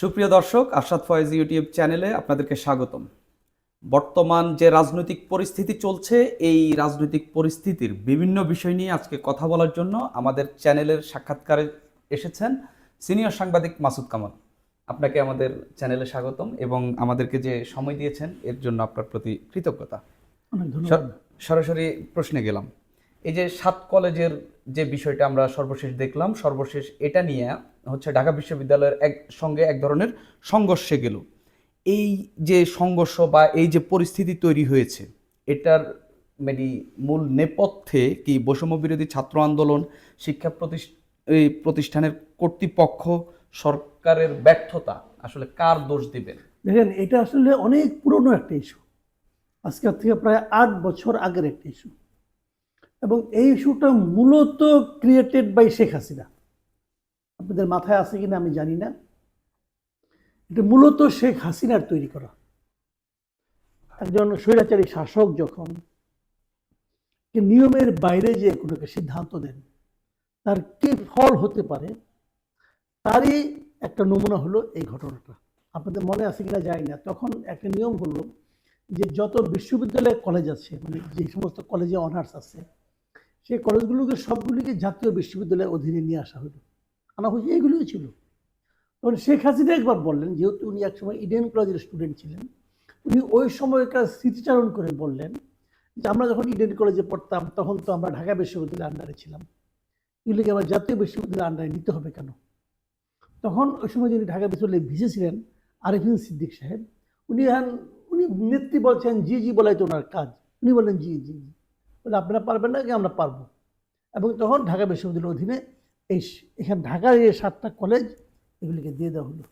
সুপ্রিয় দর্শক, আরশাদ ফয়েজ ইউটিউব চ্যানেলে আপনাদেরকে স্বাগতম। বর্তমান যে রাজনৈতিক পরিস্থিতি চলছে, এই রাজনৈতিক পরিস্থিতির বিভিন্ন বিষয় নিয়ে আজকে কথা বলার জন্য আমাদের চ্যানেলের সাক্ষাৎকারে এসেছেন সিনিয়র সাংবাদিক মাসুদ কামাল। আপনাকে আমাদের চ্যানেলে স্বাগতম এবং আমাদেরকে যে সময় দিয়েছেন এর জন্য আপনার প্রতি কৃতজ্ঞতা। অনেক ধন্যবাদ। সরাসরি প্রশ্নে গেলাম। এই যে 7 কলেজের যে বিষয়টা আমরা সর্বশেষ দেখলাম, সর্বশেষ এটা নিয়ে হচ্ছে ঢাকা বিশ্ববিদ্যালয়ের সঙ্গে এক ধরনের সংঘর্ষে গেল। এই যে সংঘর্ষ বা এই যে পরিস্থিতি তৈরি হয়েছে, এটার মানে মূল নেপথ্যে কি বৈষম্য বিরোধী ছাত্র আন্দোলন, শিক্ষা এই প্রতিষ্ঠানের কর্তৃপক্ষ, সরকারের ব্যর্থতা? আসলে কার দোষ দিবেন? দেখেন, এটা আসলে অনেক পুরনো একটা ইস্যু। আজকের থেকে প্রায় 8 বছর আগের একটা ইস্যু, এবং এই ইস্যুটা মূলত ক্রিয়েটেড বাই শেখ হাসিনা। আপনাদের মাথায় আছে কিনা আমি জানি না, এটা মূলত শেখ হাসিনার তৈরি করা। একজন স্বৈরাচারী শাসক যখন নিয়মের বাইরে যে কোনো একটা সিদ্ধান্ত দেন, তার কি ফল হতে পারে তারই একটা নমুনা হলো এই ঘটনাটা। আপনাদের মনে আছে কিনা জানি না, তখন একটা নিয়ম হলো যে যত বিশ্ববিদ্যালয় কলেজ আছে, মানে যে সমস্ত কলেজে অনার্স আছে, সেই কলেজগুলোকে সবগুলিকে জাতীয় বিশ্ববিদ্যালয়ের অধীনে নিয়ে আসা হলো, আনা হয়েছে। এইগুলোই ছিল। তখন শেখ হাসিনা একবার বললেন, যেহেতু উনি একসময় ইডেন কলেজের স্টুডেন্ট ছিলেন, উনি ওই সময়কার স্মৃতিচারণ করে বললেন যে আমরা যখন ইডেন কলেজে পড়তাম তখন তো আমরা ঢাকা বিশ্ববিদ্যালয়ের আন্ডারে ছিলাম, এগুলিকে আবার জাতীয় বিশ্ববিদ্যালয়ের আন্ডারে নিতে হবে কেন? তখন ওই সময় যিনি ঢাকা বিশ্ববিদ্যালয়ে ভিসি ছিলেন, আরিফিন সিদ্দিক সাহেব, উনি নেত্রী বলছেন জি জি বলাই তো ওনার কাজ। উনি বললেন জি জি জি, বলে আপনারা পারবেন না কি? আমরা পারবো। এবং তখন ঢাকা বিশ্ববিদ্যালয়ের অধীনে এখানে ঢাকার এই 7টা কলেজ এগুলিকে দিয়ে দেওয়া হলো।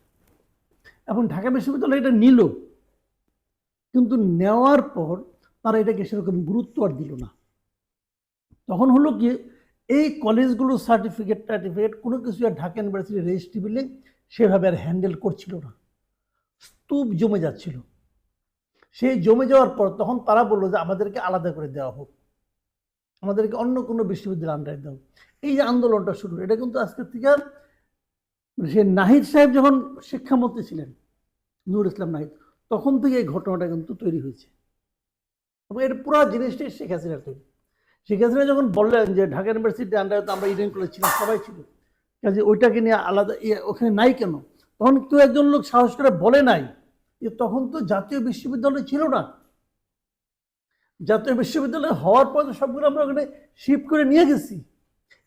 এখন ঢাকা বিশ্ববিদ্যালয় এটা নিল, কিন্তু নেওয়ার পর তারা এটাকে সেরকম গুরুত্ব আর দিল না। তখন হলো কি, এই কলেজগুলো সার্টিফিকেট কোনো কিছু আর ঢাকা ইউনিভার্সিটি রেজিস্ট্রি বিল্ডিং সেভাবে আর হ্যান্ডেল করছিল না, স্তূপ জমে যাচ্ছিল। সেই জমে যাওয়ার পর তখন তারা বললো যে আমাদেরকে আলাদা করে দেওয়া হোক, আমাদেরকে অন্য কোনো বিশ্ববিদ্যালয় আন্ডারে দেওয়া হোক। এই যে আন্দোলনটা শুরু, এটা কিন্তু আজকের থেকে সে নাহিদ সাহেব যখন শিক্ষামন্ত্রী ছিলেন, নুরুল ইসলাম নাহিদ, তখন থেকে এই ঘটনাটা কিন্তু তৈরি হয়েছে। এবং এর পুরো জিনিসটাই শেখ হাসিনার তৈরি। শেখ হাসিনা যখন বললেন যে ঢাকা ইউনিভার্সিটি আন্ডারে তো আমরা ইডেন কলেজ ছিলাম, সবাই ছিল, কাজে ওইটাকে নিয়ে আলাদা ওখানে নাই কেন? তখন কেউ একজন লোক সাহস করে বলে নাই যে তখন তো জাতীয় বিশ্ববিদ্যালয় ছিল না, জাতীয় বিশ্ববিদ্যালয় হওয়ার পর সবগুলো আমরা ওখানে শিফট করে নিয়ে গেছি।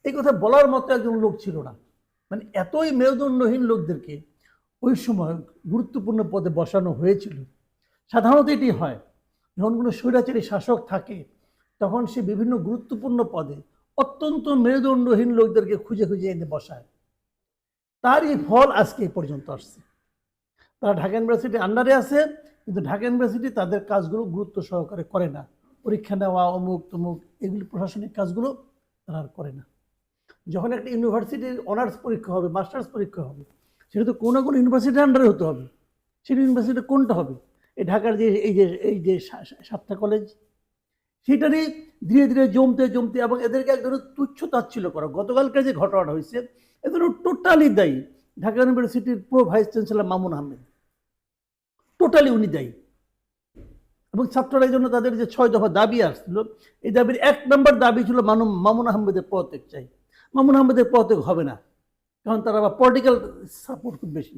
এই কথা বলার মতো একজন লোক ছিল না। মানে এতই মেরুদণ্ডহীন লোকদেরকে ওই সময় গুরুত্বপূর্ণ পদে বসানো হয়েছিল। সাধারণত এটি হয়, যখন কোনো স্বৈরাচারী শাসক থাকে তখন সে বিভিন্ন গুরুত্বপূর্ণ পদে অত্যন্ত মেরুদণ্ডহীন লোকদেরকে খুঁজে খুঁজে এনে বসায়। তারই ফল আজকে এই পর্যন্ত আসছে। তারা ঢাকা ইউনিভার্সিটি আন্ডারে আছে, কিন্তু ঢাকা ইউনিভার্সিটি তাদের কাজগুলো গুরুত্ব সহকারে করে না। পরীক্ষা নেওয়া, অমুক তমুক, এগুলি প্রশাসনিক কাজগুলো তারা আর করে না। যখন একটা ইউনিভার্সিটির অনার্স পরীক্ষা হবে, মাস্টার্স পরীক্ষা হবে, সেটা তো কোনো কোনো ইউনিভার্সিটির আন্ডারে হতে হবে। সেই ইউনিভার্সিটি কোনটা হবে? এই ঢাকার যে এই যে 7টা কলেজ, সেটারই ধীরে ধীরে জমতে জমতে, এবং এদেরকে এক ধরনের তুচ্ছ তাচ্ছিল্য করা। গতকালকে যে ঘটনাটা হয়েছে, এদের টোটালি দায়ী ঢাকা ইউনিভার্সিটির pro vice chancellor Mamun Ahmed, totally উনি দায়ী। এবং ছাত্ররা এই জন্য তাদের যে 6 দফা দাবি আসছিল, এই দাবির 1 নম্বর দাবি ছিল মামুন আহমেদের পদত্যাগ চাই। মামুন আহমেদের পদত্যাগ হবে না, কারণ তারা আবার পলিটিক্যাল সাপোর্ট খুব বেশি।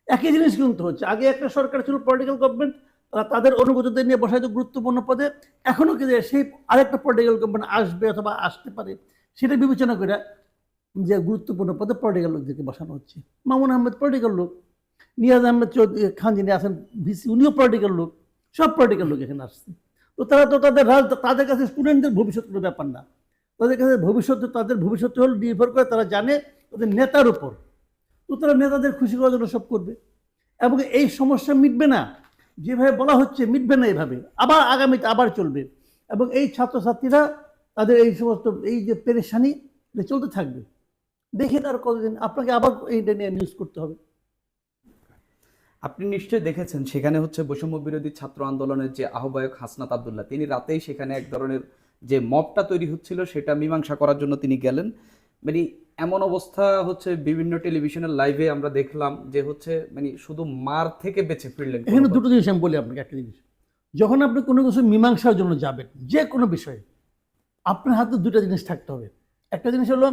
একই জিনিস কিন্তু হচ্ছে, আগে একটা সরকার ছিল পলিটিক্যাল গভর্নমেন্ট, তারা তাদের অনুগতদের নিয়ে বসাইতো গুরুত্বপূর্ণ পদে। এখনো কিন্তু সেই আরেকটা পলিটিক্যাল গভর্নমেন্ট আসবে অথবা আসতে পারে, সেটা বিবেচনা করে যে গুরুত্বপূর্ণ পদে পলিটিক্যাল লোকদেরকে বসানো হচ্ছে। মামুন আহমেদ পলিটিক্যাল লোক, নিয়াজ আহমেদ খান যিনি আছেন ভিসি, উনিও পলিটিক্যাল লোক, সব পলিটিক্যাল লোক এখানে আসছে। তো তারা তো তাদের কাছে স্টুডেন্টদের ভবিষ্যৎ কোনো ব্যাপার না, তাদের কাছে তাদের ভবিষ্যৎ হল নির্ভর করে তারা জানে তাদের নেতার উপর। তো তারা নেতাদের খুশি করার জন্য সব করবে, এবং এই সমস্যা মিটবে না যেভাবে বলা হচ্ছে, মিটবে না এভাবে, আবার আগামীতে আবার চলবে। এবং এই ছাত্রছাত্রীরা তাদের এই সমস্ত এই যে পেরেশানি চলতে থাকবে। দেখেন আর কতদিন আপনাকে আবার এইটা নিয়ে নিউজ করতে হবে। আপনি নিশ্চয়ই দেখেছেন, সেখানে হচ্ছে বৈষম্য বিরোধী ছাত্র আন্দোলনের যে আহ্বায়ক হাসনাত আবদুল্লাহ, তিনি রাতেই সেখানে এক ধরনের যে মবটা তৈরি হচ্ছিল সেটা মীমাংসা করার জন্য তিনি গেলেন। মানে এমন অবস্থা হচ্ছে বিভিন্ন টেলিভিশনের লাইভে আমরা দেখলাম যে হচ্ছে মানে শুধু মার থেকে বেঁচে ফিরলেন এখানে দুটো জিনিস আমি বলি আপনাকে। একটা জিনিস, যখন আপনি কোনো কিছু মীমাংসার জন্য যাবেন যে কোনো বিষয়ে, আপনার হাতে দুটো জিনিস থাকতে হবে। একটা জিনিস হলো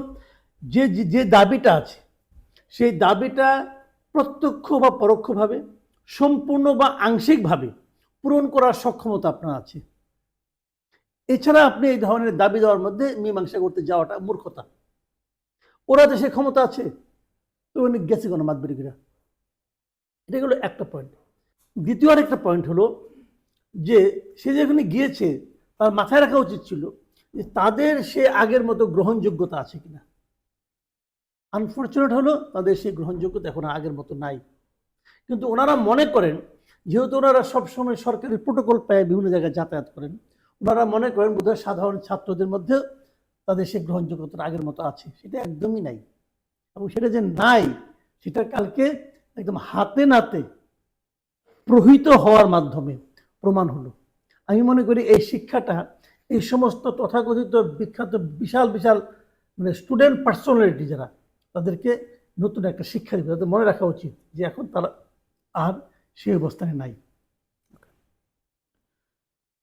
যে যে যে দাবিটা আছে সেই দাবিটা প্রত্যক্ষ বা পরোক্ষভাবে, সম্পূর্ণ বা আংশিকভাবে পূরণ করার সক্ষমতা আপনার আছে। এছাড়া আপনি এই ধরনের দাবি দেওয়ার মধ্যে মীমাংসা করতে যাওয়াটা মূর্খতা। ওরা দেশে ক্ষমতা আছে, তো উনি গেছে কোনো মাতবরিকরা। এটা হলো একটা পয়েন্ট। দ্বিতীয় আরেকটা পয়েন্ট হলো যে সে যেখানে গিয়েছে তার মাথায় রাখা উচিত ছিল যে তাদের সে আগের মতো গ্রহণযোগ্যতা আছে কিনা। আনফর্চুনেট হলো তাদের সেই গ্রহণযোগ্যতা এখন আগের মতো নাই। কিন্তু ওনারা মনে করেন, যেহেতু ওনারা সবসময় সরকারি প্রোটোকল পেয়ে বিভিন্ন জায়গায় যাতায়াত করেন, ওনারা মনে করেন বোধহয় সাধারণ ছাত্রদের মধ্যে তাদের সেই গ্রহণযোগ্যতা আগের মতো আছে। সেটা একদমই নাই। এবং সেটা যে নাই সেটা কালকে একদম হাতে নাতে প্রহিত হওয়ার মাধ্যমে প্রমাণ হলো। আমি মনে করি এই শিক্ষাটা এই সমস্ত তথাকথিত বিখ্যাত বিশাল বিশাল মানে স্টুডেন্ট পার্সোনালিটি যারা, তাদেরকে নতুন একটা শিক্ষা দিবে। তাদের মনে রাখা উচিত যে এখন তারা আর সেই অবস্থানে নাই।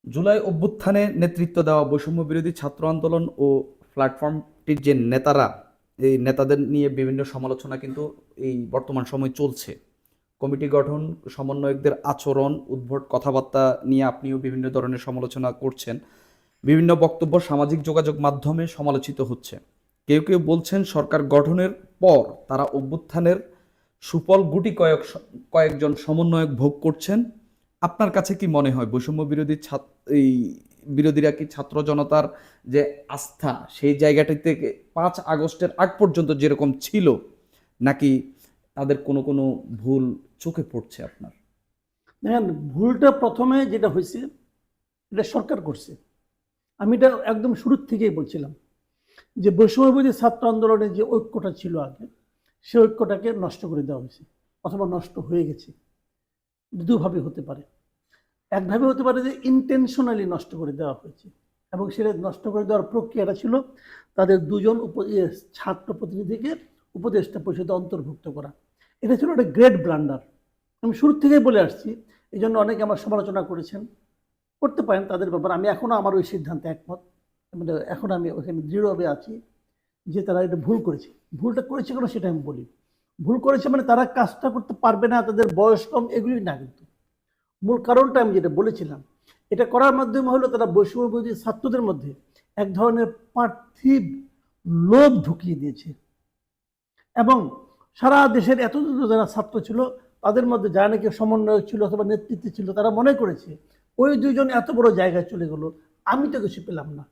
জুলাই অভ্যুত্থানে নেতৃত্ব দেওয়া বৈষম্য বিরোধী ছাত্র আন্দোলন ও প্ল্যাটফর্মটির যে নেতারা, এই নেতাদের নিয়ে বিভিন্ন সমালোচনা কিন্তু এই বর্তমান সময় চলছে। কমিটি গঠন, সমন্বয়কদের আচরণ, উদ্ভট কথাবার্তা নিয়ে আপনিও বিভিন্ন ধরনের সমালোচনা করছেন। বিভিন্ন বক্তব্য সামাজিক যোগাযোগ মাধ্যমে সমালোচিত হচ্ছে। কেউ কেউ বলছেন সরকার গঠনের পর তারা অভ্যুত্থানের সুফল গুটি কয়েকজন সমন্বয়ক ভোগ করছেন। আপনার কাছে কি মনে হয় বৈষম্য বিরোধী এই বিরোধীরা কি ছাত্র জনতার যে আস্থা সেই জায়গাটি থেকে 5 আগস্টের আগ পর্যন্ত যেরকম ছিল, নাকি তাদের কোনো কোনো ভুল চোখে পড়ছে আপনার? দেখেন, ভুলটা প্রথমে যেটা হয়েছে এটা সরকার করছে। আমি এটা একদম শুরুর থেকেই বলছিলাম যে বৈষম্যবিরোধী ছাত্র আন্দোলনের যে ঐক্যটা ছিল আগে, সেই ঐক্যটাকে নষ্ট করে দেওয়া হয়েছে অথবা নষ্ট হয়ে গেছে। দুভাবে হতে পারে। একভাবে হতে পারে যে ইন্টেনশনালি নষ্ট করে দেওয়া হয়েছে, এবং সেটা নষ্ট করে দেওয়ার প্রক্রিয়াটা ছিল তাদের দুজন ছাত্র প্রতিনিধিকে উপদেষ্টা পরিষদে অন্তর্ভুক্ত করা। এটা ছিল একটা গ্রেট ব্লান্ডার। আমি শুরু থেকেই বলে আসছি, এই জন্য অনেকে আমার সমালোচনা করেছেন, করতে পারেন তাদের ব্যাপার। আমি এখনও আমার ওই সিদ্ধান্তে একমত। মানে এখন আমি ওখানে দৃঢ়ভাবে আছি যে তারা এটা ভুল করেছে। ভুলটা করেছে কেন সেটা আমি বলি। ভুল করেছে মানে তারা কাজটা করতে পারবে না, তাদের বয়স কম, এগুলি না। কিন্তু মূল কারণটা আমি যেটা বলেছিলাম, এটা করার মাধ্যমে হলো তারা বৈষম্য বিরোধী ছাত্রদের মধ্যে এক ধরনের পার্থিব লোভ ঢুকিয়ে দিয়েছে। এবং সারা দেশের এত যারা ছাত্র ছিল তাদের মধ্যে যারা নাকি সমন্বয়ক ছিল অথবা নেতৃত্বে ছিল, তারা মনে করেছে ওই দুইজন এত বড় জায়গায় চলে গেল, আমি তো কিছু পেলাম না।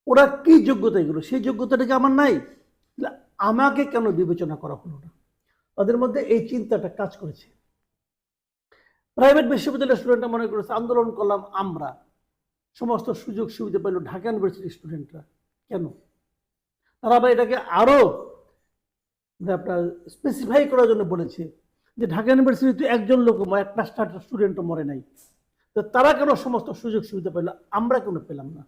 ওরা কি যোগ্যতা এগুলো, সেই যোগ্যতাটা কি আমার নাই? আমাকে কেন বিবেচনা করা হলো না? তাদের মধ্যে এই চিন্তাটা কাজ করেছে। প্রাইভেট বিশ্ববিদ্যালয়ের স্টুডেন্টরা মনে করেছে আন্দোলন করলাম আমরা, সমস্ত সুযোগ সুবিধা পেল ঢাকা ইউনিভার্সিটির স্টুডেন্টরা। কেন? তারা আবার এটাকে আরো আপনার স্পেসিফাই করার জন্য বলেছে যে ঢাকা ইউনিভার্সিটিতে একজন লোক, একটা স্টুডেন্টও মরে নাই, তো তারা কেন সমস্ত সুযোগ সুবিধা পেল, আমরা কেন পেলাম না?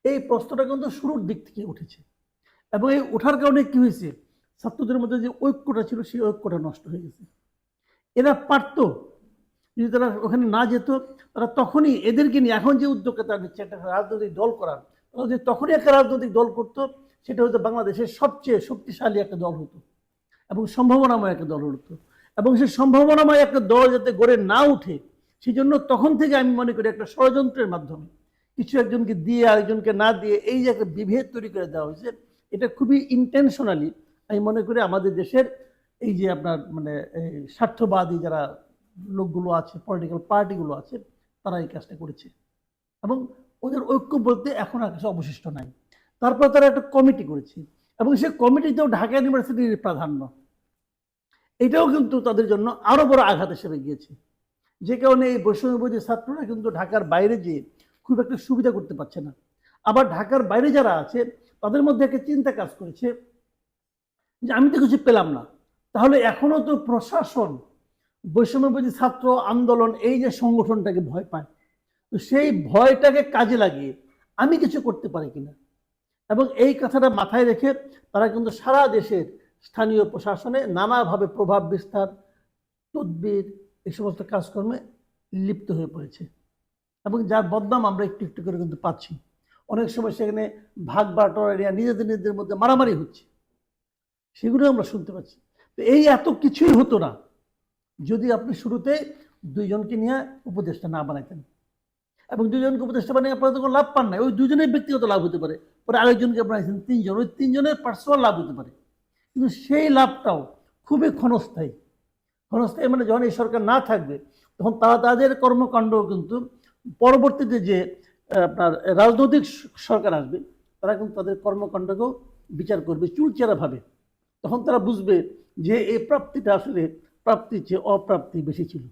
এই প্রশ্নটা কিন্তু শুরুর দিক থেকে উঠেছে। এবং এই ওঠার কারণে কি হয়েছে, ছাত্রদের মধ্যে যে ঐক্যটা ছিল সেই ঐক্যটা নষ্ট হয়ে গেছে। এরা পারত, যদি তারা ওখানে না যেত, তারা তখনই এদেরকে নিয়ে এখন যে উদ্যোগটা তারা নিচ্ছে একটা রাজনৈতিক দল করার, তারা যদি তখনই একটা রাজনৈতিক দল করতো, সেটা হয়তো বাংলাদেশের সবচেয়ে শক্তিশালী একটা দল হতো এবং সম্ভাবনাময় একটা দল হতো। এবং সেই সম্ভাবনাময় একটা দল যাতে গড়ে না উঠে, সেই জন্য তখন থেকে আমি মনে করি একটা ষড়যন্ত্রের মাধ্যমে কিছু একজনকে দিয়ে আরেকজনকে না দিয়ে এই যে একটা বিভেদ তৈরি করে দেওয়া হয়েছে, এটা খুবই ইন্টেনশনালি আমি মনে করি আমাদের দেশের এই যে আপনার মানে স্বার্থবাদী যারা লোকগুলো আছে, পলিটিক্যাল পার্টিগুলো আছে, তারা এই কাজটা করেছে। এবং ওদের ঐক্য বলতে এখন আর কিছু অবশিষ্ট নাই। তারপর তারা একটা কমিটি করেছে, এবং সেই কমিটিতেও ঢাকা ইউনিভার্সিটির প্রাধান্য, এটাও কিন্তু তাদের জন্য আরো বড় আঘাত হিসেবে গিয়েছে। যে কারণে এই বৈষম্যবিরোধী ছাত্ররা কিন্তু ঢাকার বাইরে যেয়ে খুব একটা সুবিধা করতে পারছে না। আবার ঢাকার বাইরে যারা আছে তাদের মধ্যে একটা চিন্তা কাজ করেছে যে আমি তো কিছু পেলাম না, তাহলে এখনো তো প্রশাসন বৈষম্যবিরোধী ছাত্র আন্দোলন এই যে সংগঠনটাকে ভয় পায়, তো সেই ভয়টাকে কাজে লাগিয়ে আমি কিছু করতে পারি কিনা, এবং এই কথাটা মাথায় রেখে তারা কিন্তু সারা দেশের স্থানীয় প্রশাসনে নানাভাবে প্রভাব বিস্তার, তদবির, এই সমস্ত কাজকর্মে লিপ্ত হয়ে পড়েছে এবং যার বদনাম আমরা একটু একটু করে কিন্তু পাচ্ছি। অনেক সময় সেখানে ভাগ বাটোয়ারা নিয়ে নিজেদের মধ্যে মারামারি হচ্ছে, সেগুলো আমরা শুনতে পাচ্ছি। তো এই এত কিছুই হতো না যদি আপনি শুরুতে দুইজনকে নিয়ে উপদেষ্টা না বানাইতেন, এবং দুজনকে উপদেষ্টা বানিয়ে আপনারা তো কোনো লাভ পান না, ওই দুজনের ব্যক্তিগত লাভ হতে পারে, পরে আরেকজনকে বানাইছেন তিনজন, ওই তিনজনের পার্সোনাল লাভ হতে পারে, কিন্তু সেই লাভটাও খুবই ক্ষণস্থায়ী। ক্ষণস্থায়ী মানে যখন এই সরকার না থাকবে তখন তারা তাদের কর্মকাণ্ড কিন্তু পরবর্তীতে যে আপনার রাজনৈতিক সরকার আসবে তারা কিন্তু তাদের কর্মকাণ্ডকেও বিচার করবে চুলচেরাভাবে। তখন তারা বুঝবে যে এই প্রাপ্তিটা আসলে প্রাপ্তির চেয়ে অপ্রাপ্তি বেশি ছিল।